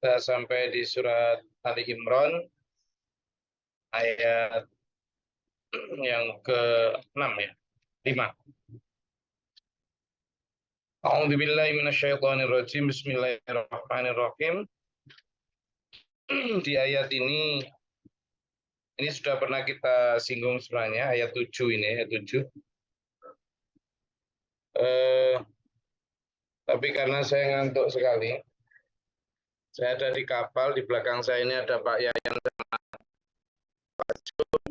Kita sampai di surat Ali Imran ayat yang ke-6 ya. 5. A'udzubillahi minasyaitonirrajim. Bismillahirrahmanirrahim. Di ayat ini sudah pernah kita singgung sebenarnya, ayat 7 ini, ayat 7. Tapi karena saya ngantuk sekali, saya ada di kapal, di belakang saya ini ada Pak Yayan sama Pak Jun.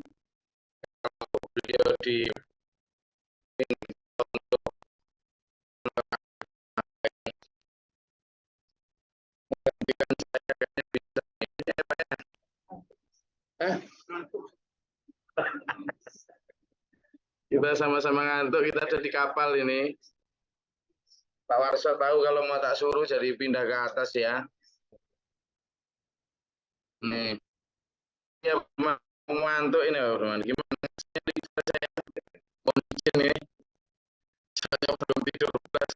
Beliau di kita sama-sama ngantuk, kita ada di kapal ini. Pak Warso tahu kalau mau tak suruh jadi pindah ke atas ya. Nih, ya mau ngantuk ini, teman. Gimana saya mau izin ini? Saya belum tidur belas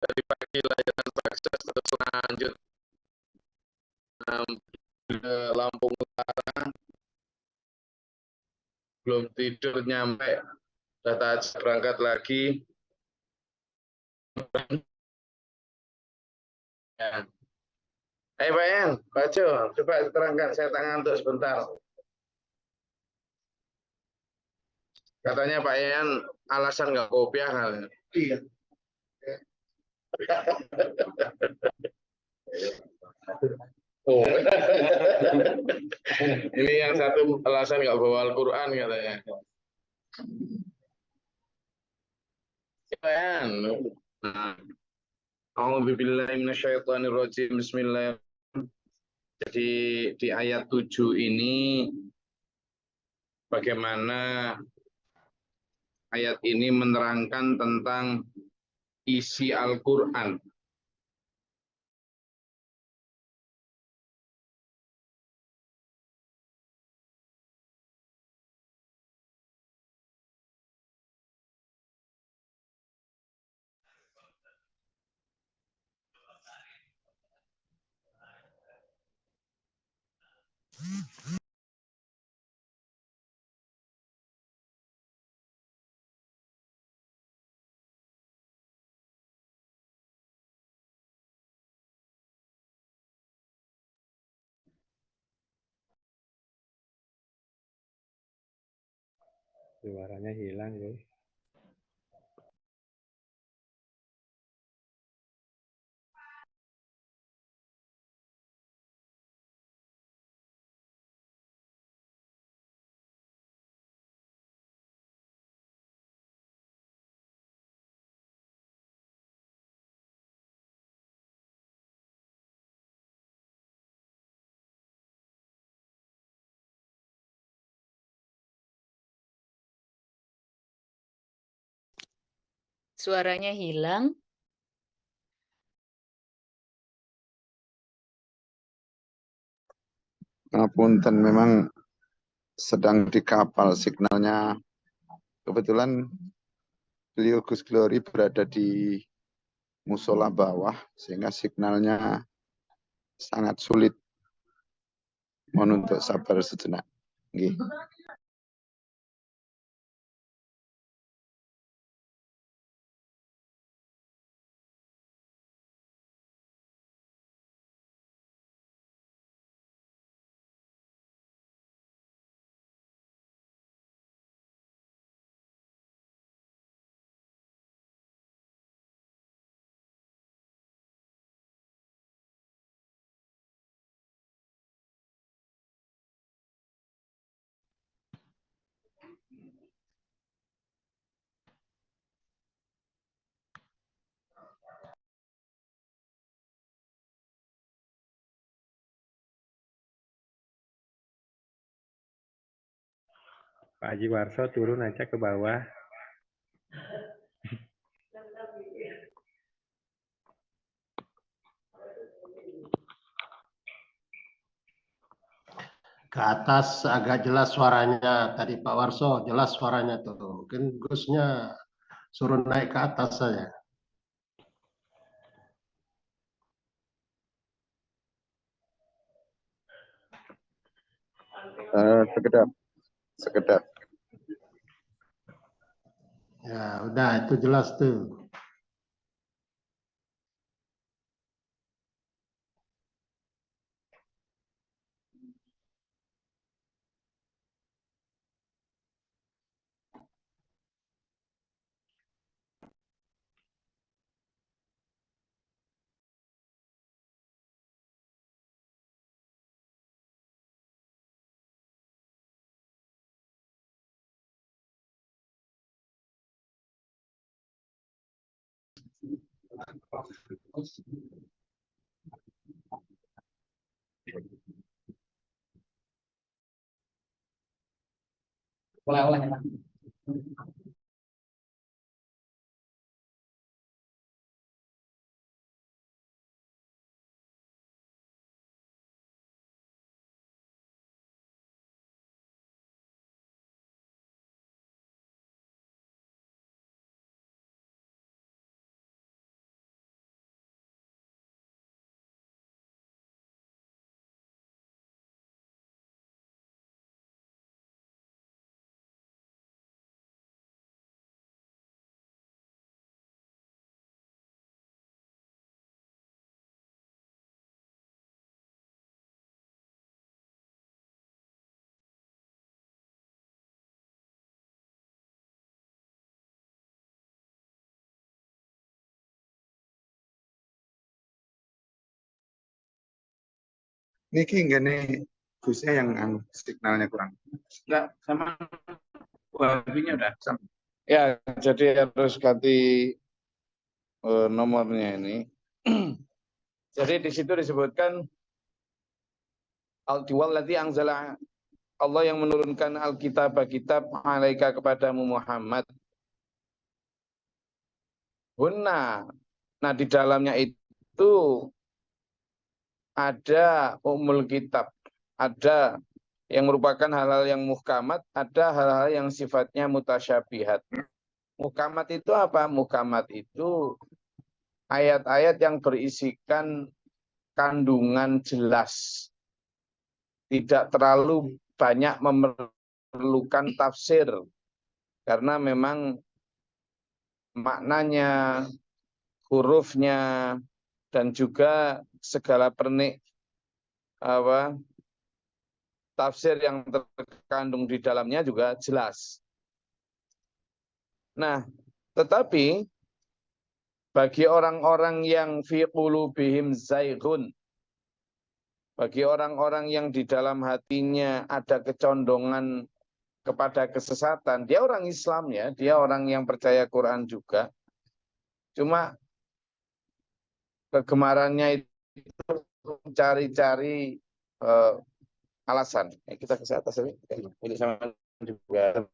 dari pagi layanan sukses terus lanjut ke Lampung Utara, belum tidur nyampe, data berangkat lagi. Ya. Pak Yan, Pak Jo, coba terangkan, saya tak ngantuk sebentar. Katanya Pak Yan alasan nggak kopiah kali. Iya. Oh. Ini yang satu alasan nggak bawa Al-Quran katanya. Yan. A'udzubillahi minasyaitonirrajim. Bismillahirrahmanirrahim. Jadi di ayat 7 ini bagaimana ayat ini menerangkan tentang isi Al-Quran. Suaranya hilang, guys. Suaranya hilang. Ngapunten, memang sedang di kapal signalnya. Kebetulan beliau Gus Glory berada di musola bawah sehingga signalnya sangat sulit. Mohon untuk sabar sejenak. Nggih. Pak Haji Warso turun aja ke bawah. Ke atas agak jelas suaranya. Tadi Pak Warso jelas suaranya tuh. Mungkin Gusnya suruh naik ke atas saja. Sekedap, sekedap. Ya, udah itu jelas tuh. Niki enggak nih Gusnya yang signalnya kurang. Enggak, sama wifi-nya udah. Ya, jadi harus ganti nomornya ini. Jadi di situ disebutkan al-diwallati anzala, Allah yang menurunkan Alkitab kitab alaika kepadamu Muhammad. Hunna. Nah, di dalamnya itu ada umul kitab, ada yang merupakan hal-hal yang muhkamat, ada hal-hal yang sifatnya mutasyabihat. Muhkamat itu apa? Muhkamat itu ayat-ayat yang berisikan kandungan jelas, tidak terlalu banyak memerlukan tafsir, karena memang maknanya, hurufnya, dan juga segala pernik tafsir yang terkandung di dalamnya juga jelas. Nah, tetapi bagi orang-orang yang fi qulubihim zaighun, bagi orang-orang yang di dalam hatinya ada kecondongan kepada kesesatan, dia orang Islam ya, dia orang yang percaya Quran juga. Cuma kegemarannya itu mencari-cari alasan. Kita ke atas ini, ini sama juga.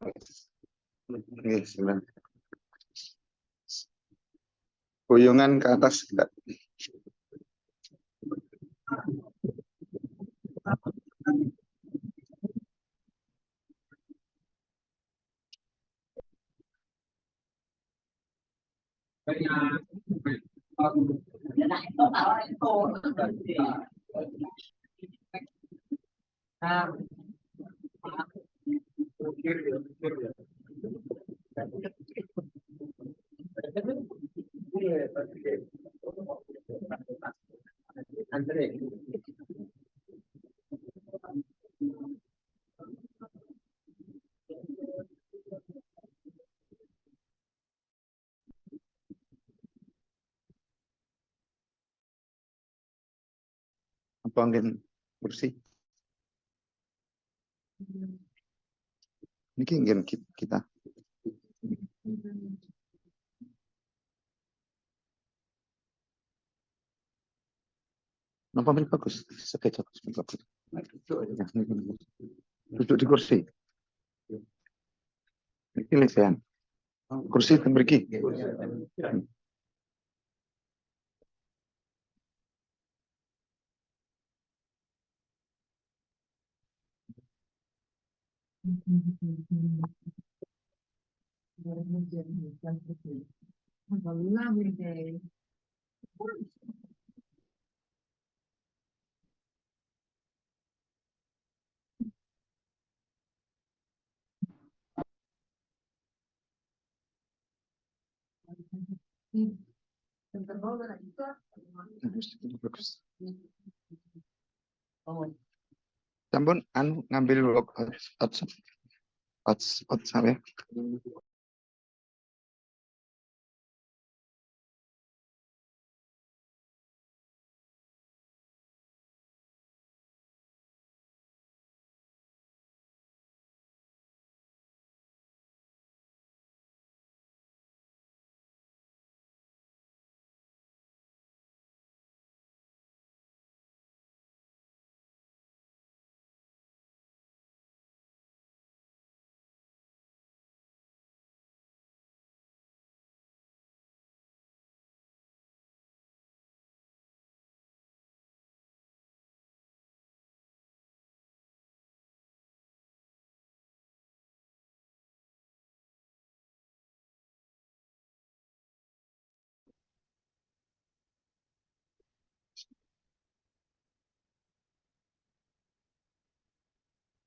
Ini sebenarnya. Boyongan ke atas enggak? Apa mungkin kursi? Ini ingin kita. Nampak paling bagus, sekejap bagus. Duduk di kursi. Ini lesehan. Kursi pergi. Bagus. Sampun ngambil hotspot sampai.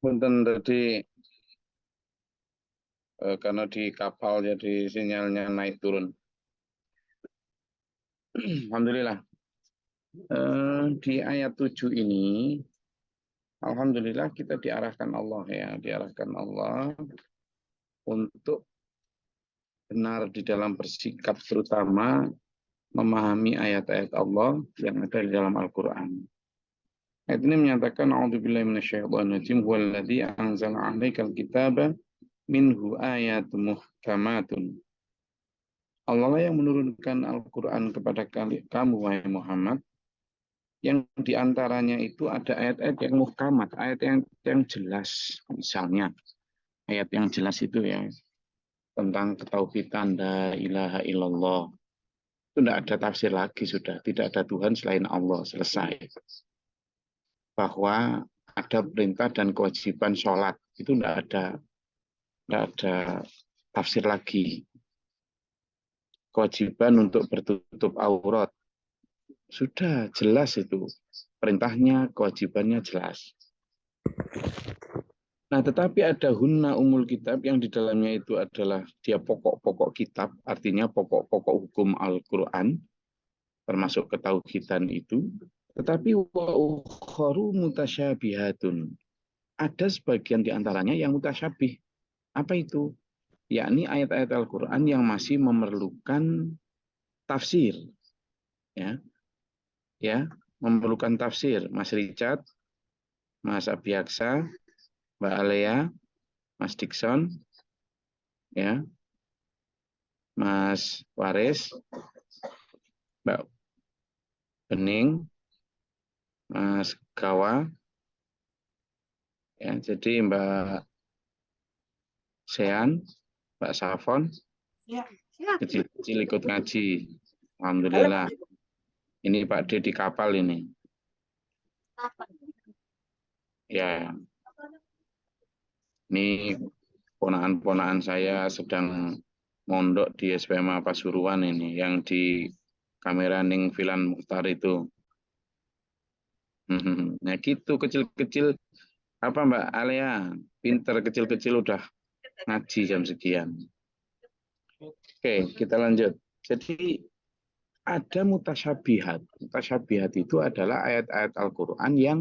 Punten tadi karena di kapal jadi sinyalnya naik turun. Alhamdulillah. Di ayat 7 ini, alhamdulillah kita diarahkan Allah ya, diarahkan Allah untuk benar di dalam bersikap, terutama memahami ayat-ayat Allah yang ada di dalam Al-Quran. Ayat ini menyatakan, A'udzubillahi minasyaitonirrajim, huwallazi anzala 'alaikal kitaba minhu ayatun muhkamatun. Allah lah yang menurunkan Al-Quran kepada kamu, wahai Muhammad, yang diantaranya itu ada ayat-ayat yang muhkamat, ayat yang jelas. Misalnya, ayat yang jelas itu ya, tentang ketauhidan la ilaha illallah. Itu tidak ada tafsir lagi sudah. Tidak ada Tuhan selain Allah. Selesai. Bahwa ada perintah dan kewajiban sholat. Itu tidak ada tafsir lagi. Kewajiban untuk bertutup aurat. Sudah jelas itu. Perintahnya, kewajibannya jelas. Nah, tetapi ada hunna umul kitab yang di dalamnya itu adalah dia pokok-pokok kitab, artinya pokok-pokok hukum Al-Quran, termasuk ketauhidan itu. Tetapi wa ukharu mutasyabihatun. Ada sebagian di antaranya yang mutasyabih. Apa itu? Yakni ayat-ayat Al-Quran yang masih memerlukan tafsir. Ya, memerlukan tafsir. Mas Richard, Mas Abiaksa, Mbak Alea, Mas Dikson, ya, Mas Waris, Mbak Bening, Mas Gawa, ya, jadi Mbak Sean, Mbak Safon, kecil-kecil ikut ngaji. Alhamdulillah. Ini Pak D di kapal ini. Ya, ini ponakan-ponakan saya sedang mondok di SPMA Pasuruan ini, yang di kamera Ning Filan Mukhtar itu. Nah gitu, kecil-kecil, apa Mbak Alea, pinter kecil-kecil udah ngaji jam sekian. Oke, kita lanjut. Jadi ada mutasyabihat. Mutasyabihat itu adalah ayat-ayat Al-Quran yang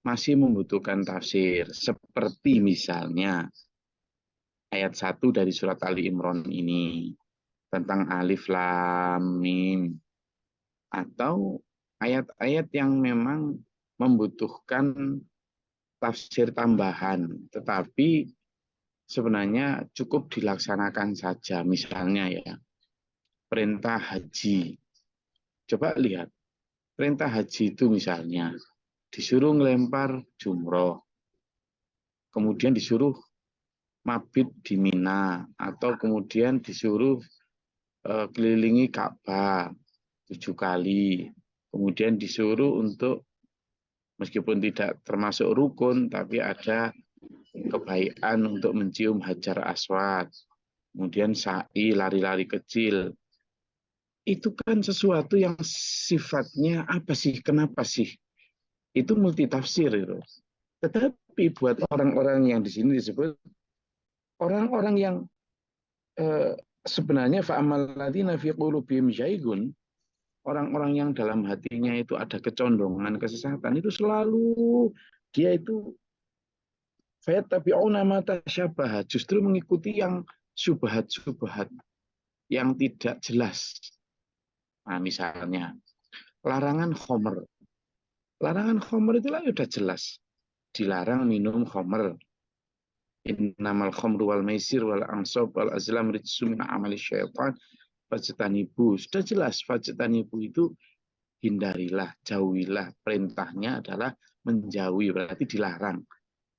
masih membutuhkan tafsir. Seperti misalnya ayat 1 dari surat Ali Imran ini. Tentang alif lam mim. Atau ayat-ayat yang memang membutuhkan tafsir tambahan. Tetapi sebenarnya cukup dilaksanakan saja. Misalnya ya, perintah haji. Coba lihat, perintah haji itu misalnya disuruh ngelempar jumroh, kemudian disuruh mabit di Mina, atau kemudian disuruh kelilingi Ka'bah 7 kali, kemudian disuruh untuk, meskipun tidak termasuk rukun, tapi ada kebaikan untuk mencium Hajar Aswad, kemudian sa'i, lari-lari kecil. Itu kan sesuatu yang sifatnya apa sih, kenapa sih? Itu multitafsir itu. Tetapi buat orang-orang yang di sini disebut orang-orang yang sebenarnya fa'amal ladzina fi qulubihim zaygun, orang-orang yang dalam hatinya itu ada kecondongan kesesatan itu selalu dia itu fayattabi'una ma tasyabaha, justru mengikuti yang syubhat-syubhat yang tidak jelas. Nah, misalnya larangan khomer. Larangan khomer itu lah sudah jelas. Dilarang minum khomer. Innamal khomru wal maisir wal ansab wal azlam rijsum min amali syaitan fajtanibu. Sudah jelas fajtanibu itu hindarilah, jauhilah. Perintahnya adalah menjauhi, berarti dilarang.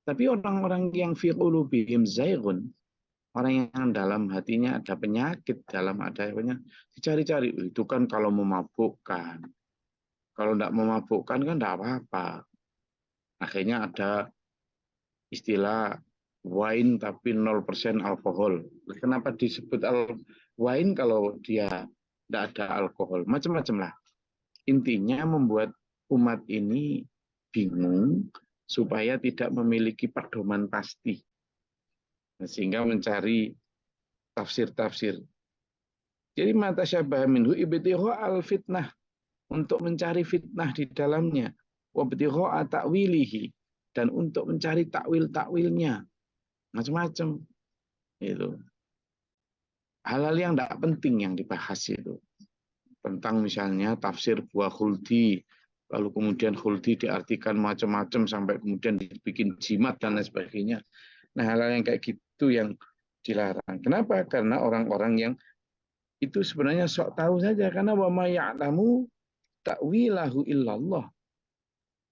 Tapi orang-orang yang fi qulubihim zaighun, orang yang dalam hatinya ada penyakit, dalam adanya dicari-cari, itu kan kalau memabukkan. Kalau tidak memabukkan kan tidak apa-apa. Akhirnya ada istilah wine tapi 0% alkohol. Kenapa disebut wine kalau dia tidak ada alkohol? Macam-macam lah. Intinya membuat umat ini bingung supaya tidak memiliki pedoman pasti. Sehingga mencari tafsir-tafsir. Jadi mata syabah minhu ibtigha al-fitnah, untuk mencari fitnah di dalamnya. Wa ibtigha ta'wilihi, dan untuk mencari takwil-takwilnya. Macam-macam. Itu. Hal-hal yang tidak penting yang dibahas itu. Tentang misalnya tafsir buah khuldi, lalu kemudian khuldi diartikan macam-macam sampai kemudian dibikin jimat dan lain sebagainya. Nah, hal-hal yang kayak gitu yang dilarang. Kenapa? Karena orang-orang yang itu sebenarnya sok tahu saja, karena wa ma ya'lamu ta'wilahu illallah.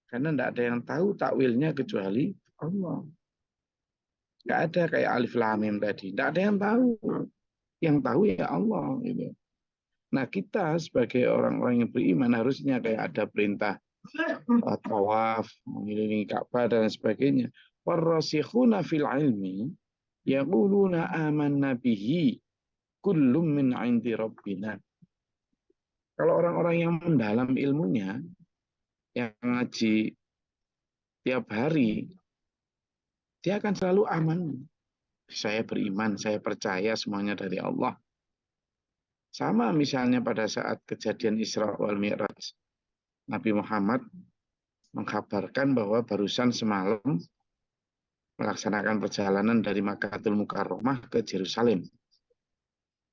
Karena tidak ada yang tahu takwilnya kecuali Allah. Nggak ada kayak alif lam mim tadi. Tidak ada yang tahu. Yang tahu ya Allah. Gitu. Nah, kita sebagai orang-orang yang beriman harusnya kayak ada perintah tawaf, mengelilingi Ka'bah dan sebagainya. Warrasikhuna fil ilmi yaquluna amanna bihi kullum min 'indi rabbina. Kalau orang-orang yang mendalam ilmunya, yang ngaji tiap hari, dia akan selalu aman. Saya beriman, saya percaya semuanya dari Allah. Sama misalnya pada saat kejadian Isra wal Mi'raj. Nabi Muhammad mengkabarkan bahwa barusan semalam melaksanakan perjalanan dari Makkahul Mukarramah ke Yerusalem,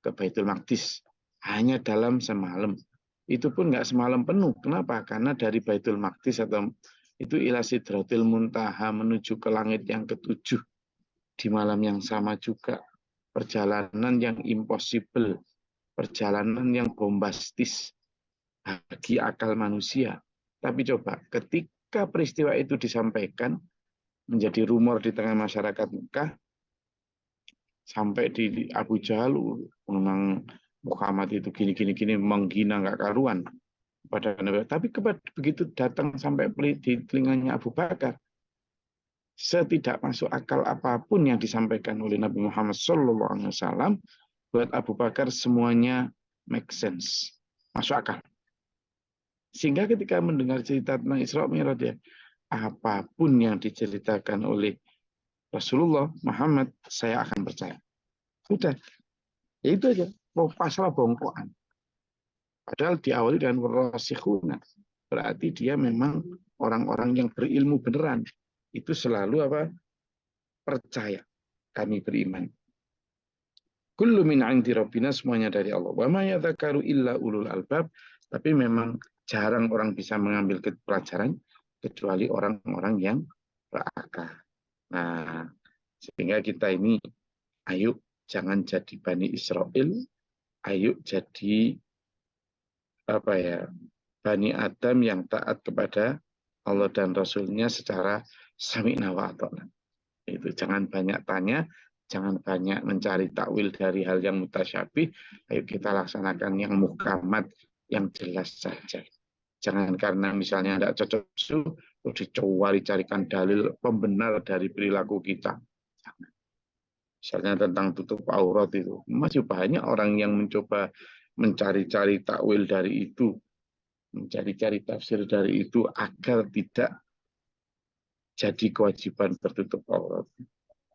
ke Baitul Maqdis. Hanya dalam semalam. Itu pun nggak semalam penuh. Kenapa? Karena dari Baitul Maqdis atau itu ila Sidratil Muntaha menuju ke langit yang ketujuh di malam yang sama juga. Perjalanan yang impossible. Perjalanan yang bombastis bagi akal manusia. Tapi coba, ketika peristiwa itu disampaikan, menjadi rumor di tengah masyarakat Mekah, sampai di Abu Jahal, memang Muhammad itu gini-gini menghina nggak karuan pada Nabi. Tapi begitu datang sampai di telinganya Abu Bakar, setidak masuk akal apapun yang disampaikan oleh Nabi Muhammad SAW, buat Abu Bakar semuanya make sense, masuk akal. Sehingga ketika mendengar cerita tentang Isra Mi'raj, ya, apapun yang diceritakan oleh Rasulullah Muhammad, saya akan percaya. Sudah, ya itu aja. Pasal bongkoan. Padahal diawali dengan warasikhuna. Berarti dia memang orang-orang yang berilmu beneran. Itu selalu apa? Percaya. Kami beriman. Kullu min 'indi rabbina, semuanya dari Allah. Wa ma yadzakaru illa ulul albab, tapi memang jarang orang bisa mengambil pelajaran kecuali orang-orang yang berakal. Nah, sehingga kita ini ayo jangan jadi Bani Israel, ayo jadi apa ya, Bani Adam yang taat kepada Allah dan Rasulnya secara sami'na wa ata'na. Itu jangan banyak tanya, jangan banyak mencari takwil dari hal yang mutasyabih. Ayo kita laksanakan yang muhkamat, yang jelas saja. Jangan karena misalnya tidak cocok su, dicari-carikan dalil pembenar dari perilaku kita. Jangan. Misalnya tentang tutup aurat itu, masih banyak orang yang mencoba mencari-cari takwil dari itu, mencari-cari tafsir dari itu agar tidak jadi kewajiban tertutup aurat.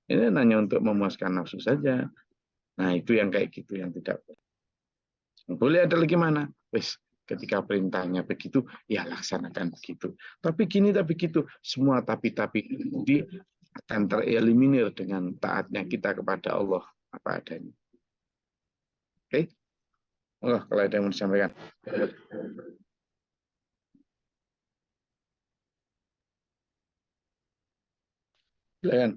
Ini hanya untuk memuaskan nafsu saja. Nah, itu yang kayak gitu yang tidak boleh. Boleh ada lagi mana? Wes, ketika perintahnya begitu, ya laksanakan begitu. Tapi gini, tapi gitu. Semua tapi di akan tereliminir dengan taatnya kita kepada Allah apa adanya. Oke? Oh, kalau ada yang mau disampaikan. Silakan.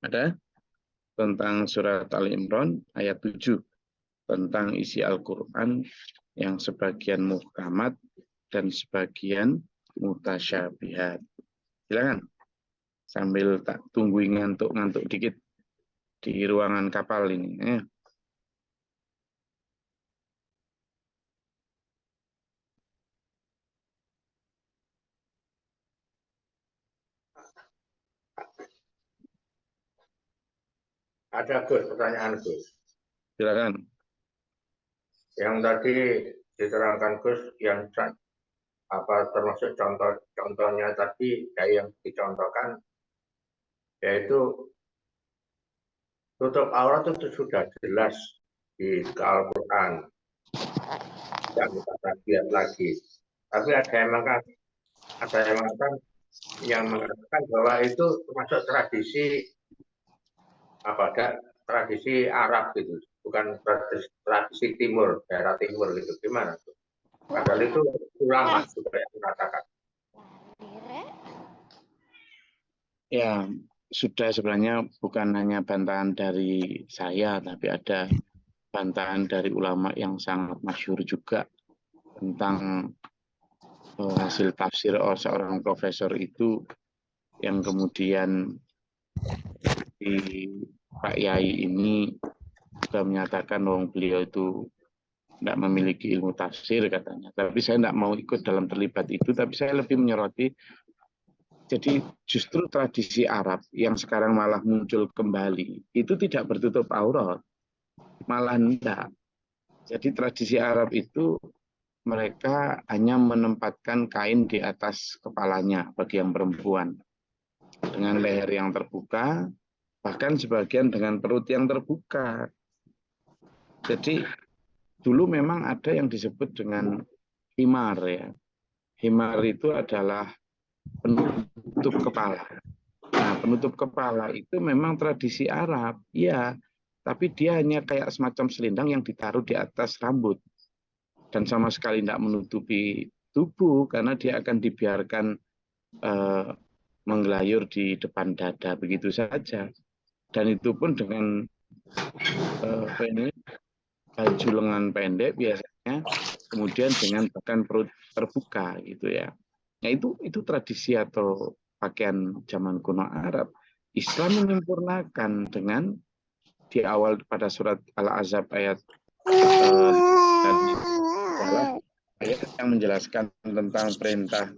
Ada tentang surat Ali Imran ayat 7 tentang isi Al-Qur'an yang sebagian muhkamat dan sebagian mutasyabihat. Silakan sambil tak tungguin ngantuk-ngantuk dikit di ruangan kapal ini. Ada Gus, pertanyaan Gus. Silakan. Yang tadi diterangkan Gus, yang termasuk contohnya tadi kayak yang dicontohkan, yaitu tutup aurat itu sudah jelas di Al-Quran, tidak kita lihat lagi. Tapi ada yang mengatakan bahwa itu termasuk tradisi Arab gitu, bukan tradisi Timur, daerah Timur gitu. Gimana tuh? Padahal itu ulama juga yang mengatakan. Ya, sudah sebenarnya bukan hanya bantahan dari saya, tapi ada bantahan dari ulama yang sangat masyhur juga tentang hasil tafsir seorang profesor itu yang kemudian di Pak Yai ini juga menyatakan bahwa beliau itu tidak memiliki ilmu tafsir katanya. Tapi saya tidak mau ikut dalam terlibat itu, tapi saya lebih menyoroti. Jadi justru tradisi Arab yang sekarang malah muncul kembali, itu tidak bertutup aurat, malah tidak. Jadi tradisi Arab itu mereka hanya menempatkan kain di atas kepalanya bagi yang perempuan, dengan leher yang terbuka, bahkan sebagian dengan perut yang terbuka. Jadi dulu memang ada yang disebut dengan himar ya. Himar itu adalah penutup kepala. Nah, penutup kepala itu memang tradisi Arab, iya. Tapi dia hanya kayak semacam selendang yang ditaruh di atas rambut. Dan sama sekali tidak menutupi tubuh karena dia akan dibiarkan menggelayur di depan dada begitu saja. Dan itu pun dengan baju lengan pendek biasanya, kemudian dengan bahkan perut terbuka gitu ya. Nah itu tradisi atau pakaian zaman kuno Arab. Islam menyempurnakan dengan di awal pada surat Al-Ahzab ayat adalah ayat yang menjelaskan tentang perintah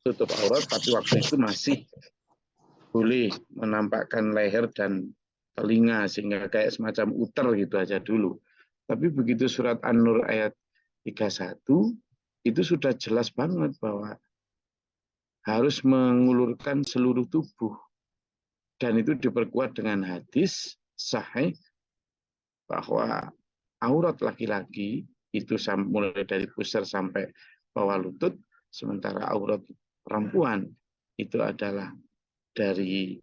tutup aurat, tapi waktu itu masih boleh menampakkan leher dan telinga sehingga kayak semacam uter gitu aja dulu. Tapi begitu surat An-Nur ayat 31 itu sudah jelas banget bahwa harus mengulurkan seluruh tubuh. Dan itu diperkuat dengan hadis sahih bahwa aurat laki-laki itu mulai dari pusar sampai bawah lutut, sementara aurat perempuan itu adalah dari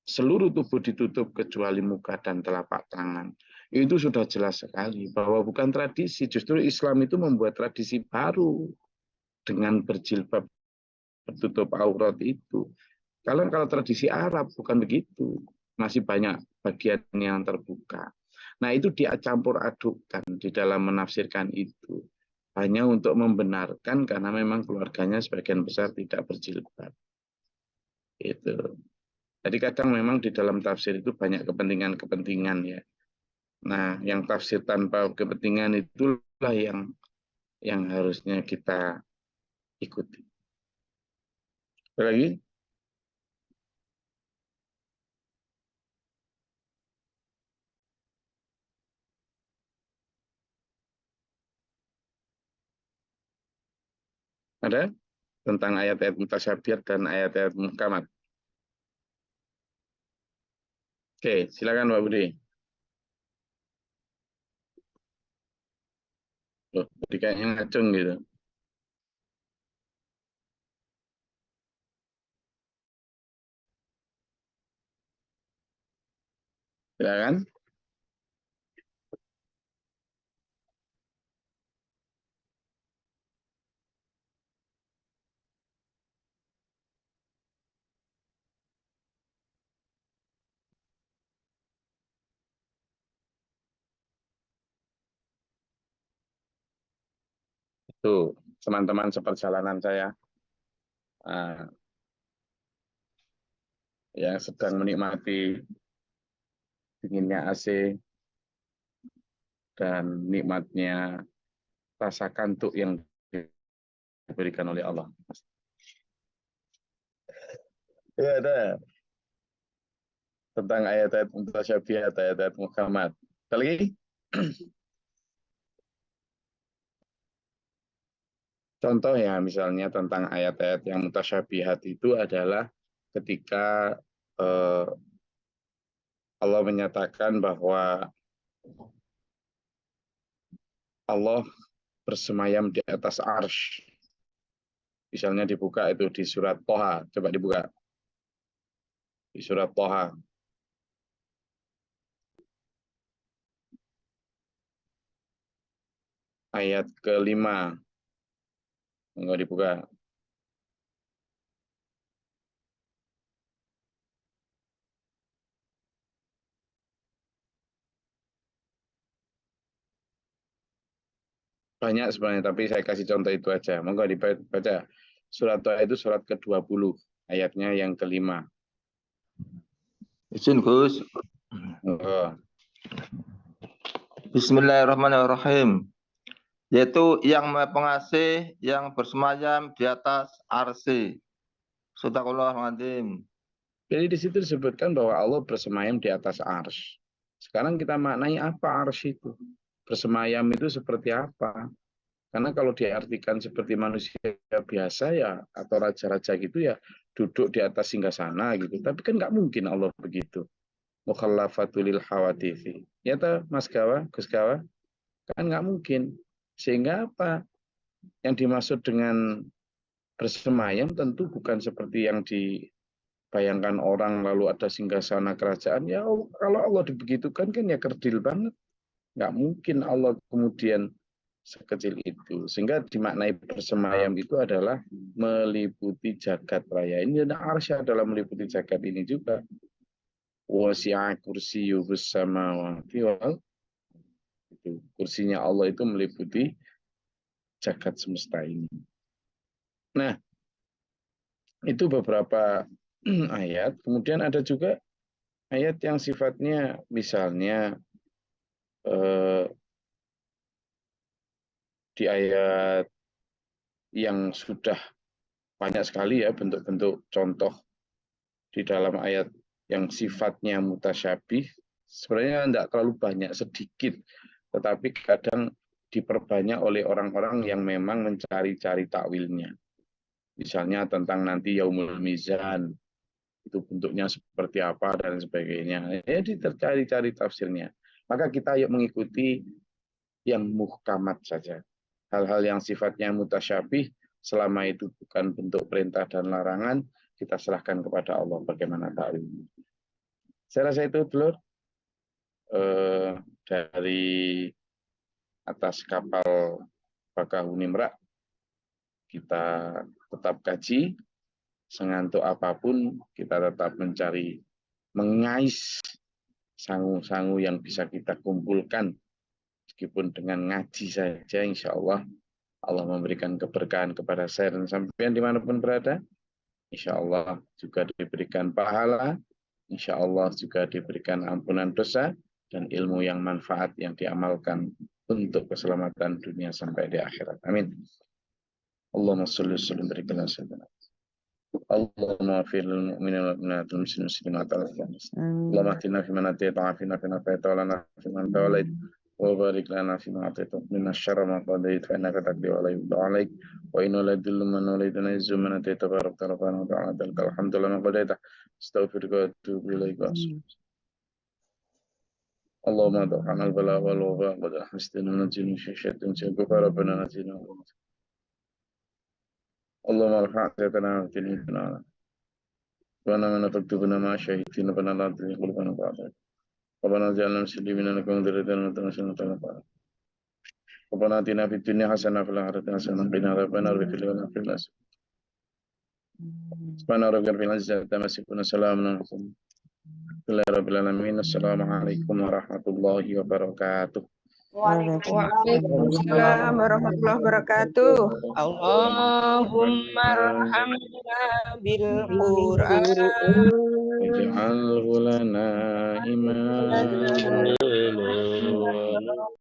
seluruh tubuh ditutup kecuali muka dan telapak tangan. Itu sudah jelas sekali bahwa bukan tradisi, justru Islam itu membuat tradisi baru dengan berjilbab bertutup aurat itu. Kalau tradisi Arab bukan begitu, masih banyak bagian yang terbuka. Nah itu dia campur adukkan di dalam menafsirkan itu. Hanya untuk membenarkan karena memang keluarganya sebagian besar tidak berjilbab. Itu. Jadi kadang memang di dalam tafsir itu banyak kepentingan-kepentingan ya. Nah yang tafsir tanpa kepentingan itulah yang harusnya kita ikuti. Ada lagi? Ada? Tentang ayat-ayat mutasyabihat dan ayat-ayat muhkamat. Oke, silakan Pak Budi. Loh, Budi kayaknya ngacung gitu. Silakan. Tuh, teman-teman seperjalanan saya yang sedang menikmati dinginnya AC dan nikmatnya rasa kantuk yang diberikan oleh Allah. Ya, ada tentang ayat-ayat mutasyabihat, ayat-ayat muhkamat. Lagi? Contoh ya, misalnya tentang ayat-ayat yang mutasyabihat itu adalah ketika Allah menyatakan bahwa Allah bersemayam di atas arsy. Misalnya dibuka itu di surat Toha. Coba dibuka. Di surat Toha. Ayat ke-5. Enggak dibuka. Banyak sebenarnya, tapi saya kasih contoh itu aja. Monggo dibaca. Surat Toha itu surat ke-20. Ayatnya yang ke-5. Izin Gus. Oh. Bismillahirrahmanirrahim. Yaitu yang Maha Pengasih yang bersemayam di atas arsy. Sadaqallahul-Azim. Jadi di situ disebutkan bahwa Allah bersemayam di atas arsy. Sekarang kita maknai apa arsy itu? Bersemayam itu seperti apa? Karena kalau diartikan seperti manusia biasa ya, atau raja-raja gitu ya, duduk di atas singgasana gitu. Tapi kan nggak mungkin Allah begitu. Mukhallafatulil hawatifi. Ya toh, Mas Gawa, Gus Gawa? Kan nggak mungkin. Sehingga apa? Yang dimaksud dengan bersemayam tentu bukan seperti yang dibayangkan orang lalu ada singgasana kerajaan. Ya kalau Allah dibegitukan kan ya kerdil banget. Nggak mungkin Allah kemudian sekecil itu. Sehingga dimaknai bersemayam itu adalah meliputi jagat raya. Ini dan arsy adalah meliputi jagat ini juga. Wasi'a kursiyuhus samawati wal itu. Kursinya Allah itu meliputi jagat semesta ini. Nah, itu beberapa ayat. Kemudian ada juga ayat yang sifatnya misalnya di ayat yang sudah banyak sekali ya bentuk-bentuk contoh di dalam ayat yang sifatnya mutasyabih. Sebenarnya tidak terlalu banyak, sedikit. Tetapi kadang diperbanyak oleh orang-orang yang memang mencari-cari takwilnya. Misalnya tentang nanti yaumul mizan, itu bentuknya seperti apa dan sebagainya. Ya dicari-cari tafsirnya. Maka kita yuk mengikuti yang muhkamat saja. Hal-hal yang sifatnya mutasyabih, selama itu bukan bentuk perintah dan larangan, kita serahkan kepada Allah bagaimana takwilnya. Saya rasa itu dulu dari atas kapal Bakahuni Merak. Kita tetap kaji, sengantuk apapun, kita tetap mencari, mengais sangu-sangu yang bisa kita kumpulkan. Meskipun dengan ngaji saja, insya Allah memberikan keberkahan kepada saya dan sampean dimanapun berada. Insya Allah juga diberikan pahala, insya Allah juga diberikan ampunan dosa dan ilmu yang manfaat yang diamalkan untuk keselamatan dunia sampai di akhirat. Amin. Allahumma sholli wa sallim ala sayyidina Allahumma fil mu'minin wal mu'minat wal muslimin wal muslimat. Allahumma atina fi man hadayta wa afina fi man afayta wa lana fi man tawallayt وبارك لنا فيما أعطيت من الشر ما قضيت فإنك تقضي ولا يقضى عليك وإنه لا يذل من وليت يعز من أتيت تبارك ربنا وتعالى لك الحمد لله ما قضيت استغفرك وأتوب إليك اللهم ادع عنا البلاء والوباء ونجنا من الجن والشيطان وجعل ربنا نجينا اللهم ارفع ذاتنا وتنيتنا وانا من تكتبنا مع الشهيدين ربنا لا تزغ قلوبنا بعد إذ ربنا اجعلنا مسلمين لك ومن ذريتنا أمة ربنا آتنا في الدنيا حسنة وفي الآخرة حسنة وقنا عذاب النار واغفر لنا في الناس سبحان ربك رب العزة عما يصفون سلام على المرسلين الحمد لله رب العالمين السلام عليكم ورحمة الله وبركاته. Waalaikumsalam warahmatullahi wabarakatuh. Allahumma arhamna bil Qur'an. Ij'alhu lana imama